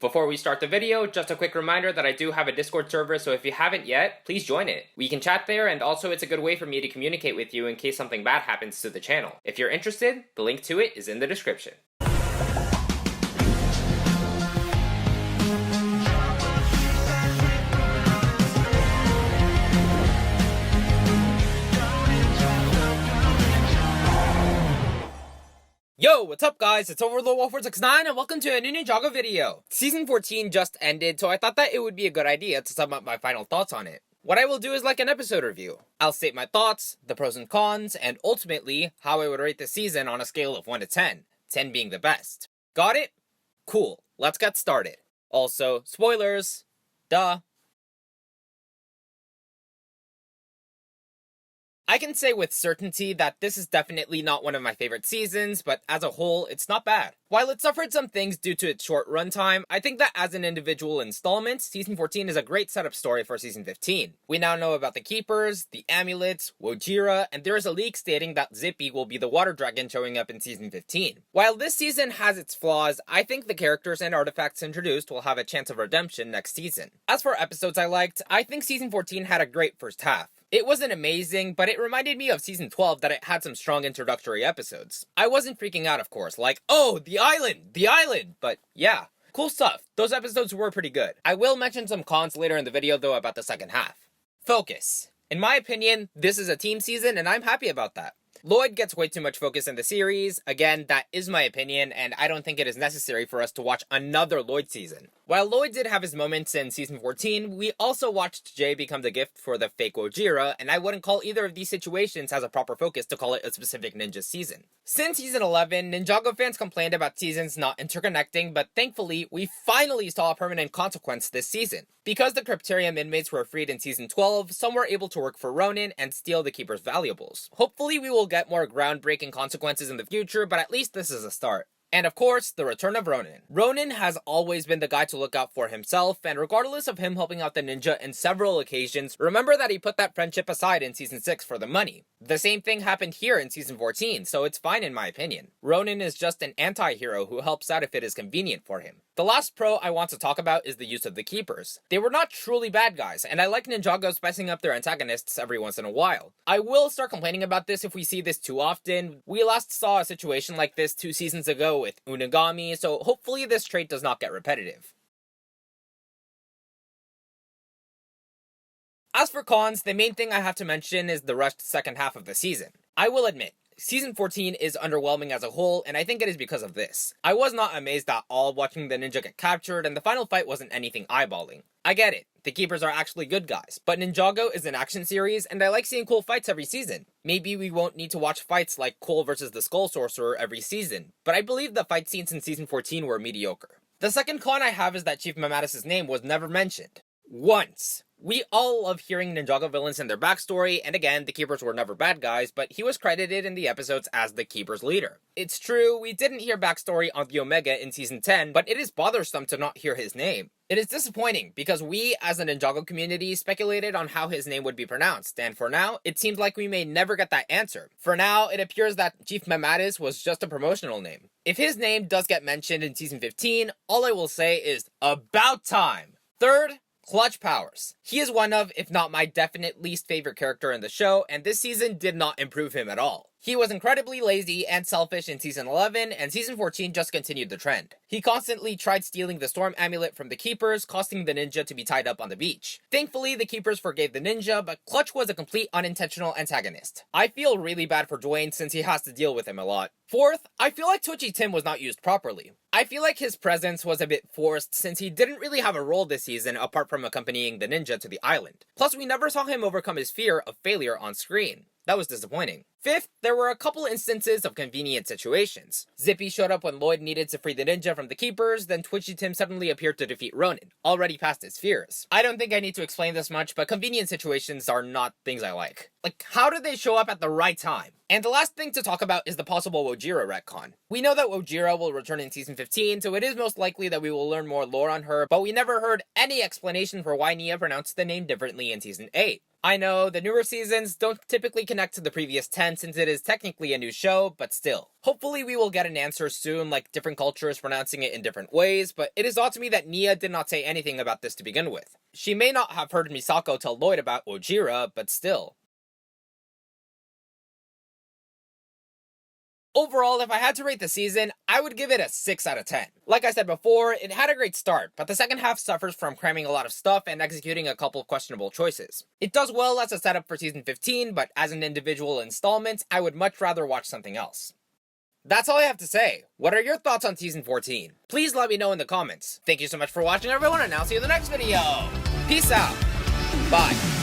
Before we start the video, just a quick reminder that I do have a Discord server, so if you haven't yet, please join it. We can chat there, and also it's a good way for me to communicate with you in case something bad happens to the channel. If you're interested, the link to it is in the description. Yo, what's up guys, it's OverlordX and I, and welcome to a new Ninjago video. Season 14 just ended, so I thought that it would be a good idea to sum up my final thoughts on it. What I will do is like an episode review. I'll state my thoughts, the pros and cons, and ultimately, how I would rate the season on a scale of 1 to 10, 10 being the best. Got it? Cool, let's get started. Also, spoilers, duh. I can say with certainty that this is definitely not one of my favorite seasons, but as a whole, it's not bad. While it suffered some things due to its short runtime, I think that as an individual installment, Season 14 is a great setup story for Season 15. We now know about the Keepers, the Amulets, Wojira, and there is a leak stating that Zippy will be the water dragon showing up in Season 15. While this season has its flaws, I think the characters and artifacts introduced will have a chance of redemption next season. As for episodes I liked, I think Season 14 had a great first half. It wasn't amazing, but it reminded me of Season 12 that it had some strong introductory episodes. I wasn't freaking out, of course, like, oh, the island, but yeah. Cool stuff, those episodes were pretty good. I will mention some cons later in the video though about the second half. Focus. In my opinion, this is a team season and I'm happy about that. Lloyd gets way too much focus in the series. Again, that is my opinion, and I don't think it is necessary for us to watch another Lloyd season. While Lloyd did have his moments in Season 14, we also watched Jay become the gift for the fake Wojira, and I wouldn't call either of these situations as a proper focus to call it a specific ninja season. Since Season 11, Ninjago fans complained about seasons not interconnecting, but thankfully, we finally saw a permanent consequence this season. Because the Cryptarium inmates were freed in Season 12, some were able to work for Ronin and steal the Keeper's valuables. Hopefully we will get more groundbreaking consequences in the future, but at least this is a start. And of course, the return of Ronin. Ronin has always been the guy to look out for himself, and regardless of him helping out the ninja in several occasions, remember that he put that friendship aside in Season 6 for the money. The same thing happened here in Season 14, so it's fine in my opinion. Ronin is just an anti-hero who helps out if it is convenient for him. The last pro I want to talk about is the use of the Keepers. They were not truly bad guys, and I like Ninjago spicing up their antagonists every once in a while. I will start complaining about this if we see this too often. We last saw a situation like this 2 seasons ago with Unagami, so hopefully this trait does not get repetitive. As for cons, the main thing I have to mention is the rushed second half of the season. I will admit, Season 14 is underwhelming as a whole, and I think it is because of this. I was not amazed at all watching the ninja get captured, and the final fight wasn't anything eyeballing. I get it, the Keepers are actually good guys, but Ninjago is an action series, and I like seeing cool fights every season. Maybe we won't need to watch fights like Cole versus the Skull Sorcerer every season, but I believe the fight scenes in Season 14 were mediocre. The second con I have is that Chief Mamatis' name was never mentioned. Once. We all love hearing Ninjago villains and their backstory, and again, the Keepers were never bad guys, but he was credited in the episodes as the Keepers' leader. It's true, we didn't hear backstory on the Omega in Season 10, but it is bothersome to not hear his name. It is disappointing, because we, as a Ninjago community, speculated on how his name would be pronounced, and for now, it seems like we may never get that answer. For now, it appears that Chief Mamatis was just a promotional name. If his name does get mentioned in Season 15, all I will say is, about time! Third, Clutch powers. He is one of, if not my definite least favorite character in the show, and this season did not improve him at all. He was incredibly lazy and selfish in Season 11, and Season 14 just continued the trend. He constantly tried stealing the Storm Amulet from the Keepers, costing the ninja to be tied up on the beach. Thankfully, the Keepers forgave the ninja, but Clutch was a complete unintentional antagonist. I feel really bad for Dwayne since he has to deal with him a lot. Fourth, I feel like Twitchy Tim was not used properly. I feel like his presence was a bit forced since he didn't really have a role this season apart from accompanying the ninja to the island. Plus, we never saw him overcome his fear of failure on screen. That was disappointing. Fifth, there were a couple instances of convenient situations. Zippy showed up when Lloyd needed to free the ninja from the Keepers, then Twitchy Tim suddenly appeared to defeat Ronin, already past his fears. I don't think I need to explain this much, but convenient situations are not things I like. Like, how did they show up at the right time? And the last thing to talk about is the possible Wojira retcon. We know that Wojira will return in Season 15, so it is most likely that we will learn more lore on her, but we never heard any explanation for why Nia pronounced the name differently in Season 8. I know, the newer seasons don't typically connect to the previous 10 since it is technically a new show, but still. Hopefully we will get an answer soon, like different cultures pronouncing it in different ways, but it is odd to me that Nia did not say anything about this to begin with. She may not have heard Misako tell Lloyd about Ojira, but still. Overall, if I had to rate the season, I would give it a 6 out of 10. Like I said before, it had a great start, but the second half suffers from cramming a lot of stuff and executing a couple questionable choices. It does well as a setup for season 15, but as an individual installment, I would much rather watch something else. That's all I have to say. What are your thoughts on season 14? Please let me know in the comments. Thank you so much for watching, everyone, and I'll see you in the next video. Peace out. Bye.